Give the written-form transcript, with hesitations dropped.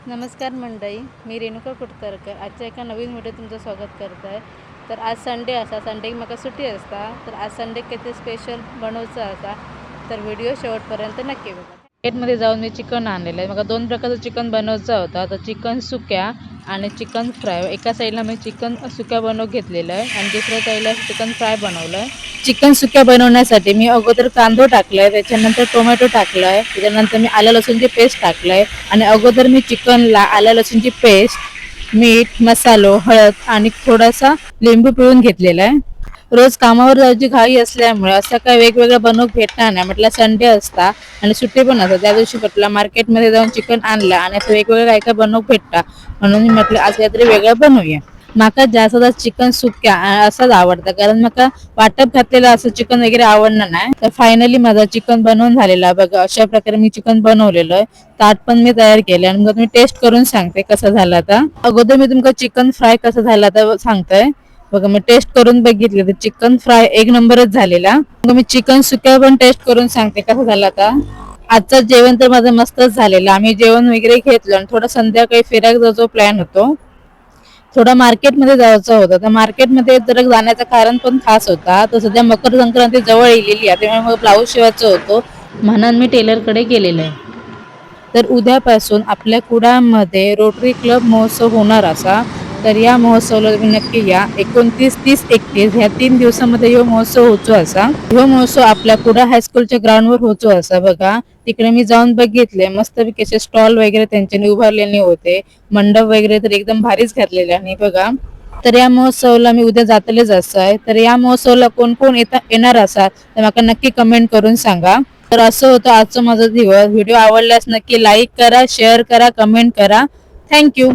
नमस्कार मंडळी, मी रेणुका कुटकरकर आजच्या एका नवीन व्हिडिओ तुमचं स्वागत करत आहे. तर आज संडे असा, संडेक म्हाका सुट्टी असता, तर आज संडेक काहीतरी स्पेशल बनवचं असा, तर व्हिडिओ शेवटपर्यंत नक्की बघा. मार्केटमध्ये जाऊन मी चिकन आणलेलं आहे. मला दोन प्रकारचं चिकन बनवायचं होता, तर चिकन सुक्या आणि चिकन फ्राय. एका साईडला मी चिकन सुक्या बनवून घेतलेलं आहे आणि दुसऱ्या साईडला चिकन फ्राय बनवलं आहे. चिकन सुक्या बनवण्यासाठी मी अगोदर कांदा टाकलाय, त्याच्यानंतर टोमॅटो टाकलाय, त्याच्यानंतर मी आलं लसूणची पेस्ट टाकलाय आणि अगोदर मी चिकनला आलं लसूणची पेस्ट, मीठ, मसालो, हळद आणि थोडासा लिंबू पिळून घेतलेला आहे. रोज कामावर जायची घाई असल्यामुळे असं काय वेगवेगळं बनवून भेटणार नाही. म्हटलं संडे असता आणि सुट्टी पण असतात, त्या दिवशी म्हटलं मार्केटमध्ये जाऊन चिकन आणलं आणि असं वेगवेगळं काय काय बनवून भेटता, म्हणून मी म्हटलं आज काहीतरी वेगळं बनवूया. माका जास्त चिकन सुक्या असंच आवडतं, कारण माका वाटप घातलेलं असं चिकन वगैरे आवडणार नाही. तर फायनली माझा चिकन बनवून झालेला बघा. अशा प्रकारे मी चिकन बनवलेलं आहे. ताट पण मी तयार केले आणि मग मी टेस्ट करून सांगते कसं झालं. आता अगोदर मी तुमका चिकन फ्राय कसं झालं तर सांगतोय बघा. मी टेस्ट करून बघितले तर चिकन फ्राय एक नंबरच झालेला. मग मी चिकन सुक्या पण टेस्ट करून सांगते कसं झालं. आता आजचं जेवण तर माझं मस्तच झालेलं. आम्ही जेवण वगैरे घेतलं आणि थोडं संध्याकाळी फिरायला जायचा प्लॅन होतो. थोडा मार्केटमध्ये जायचं होतं, तर मार्केटमध्ये जर जाण्याचं कारण पण खास होता. तर सध्या मकर संक्रांती जवळ येलेली आहे, त्यामुळे मग ब्लाऊज शिवायचं होतं, म्हणून मी टेलरकडे गेलेलं आहे. तर उद्यापासून आपल्या कुडामध्ये रोटरी क्लब महोत्सव होणार असा. तर या महोत्सवाला तुम्ही नक्की या. 29, 30, 31 ह्या 3 दिवसामध्ये हा महोत्सव होतो असा. हा महोत्सव आपल्या कुडा हायस्कूलच्या ग्राउंडवर होतो असा बघा. तिकडे मी जाऊन बघितले, मस्तपैकी असे स्टॉल वगैरे त्यांच्यानी उभारलेले होते. मंडप वगैरे तर एकदम भारीच घातलेले आणि बघा. तर या महोत्सवाला मी उद्या जातलेच असं आहे. तर या महोत्सवाला कोण कोण येणार असा तर मला नक्की कमेंट करून सांगा. तर असं होतं आजचं माझं दिवस. व्हिडिओ आवडल्यास नक्की लाईक करा, शेअर करा, कमेंट करा. थँक्यू.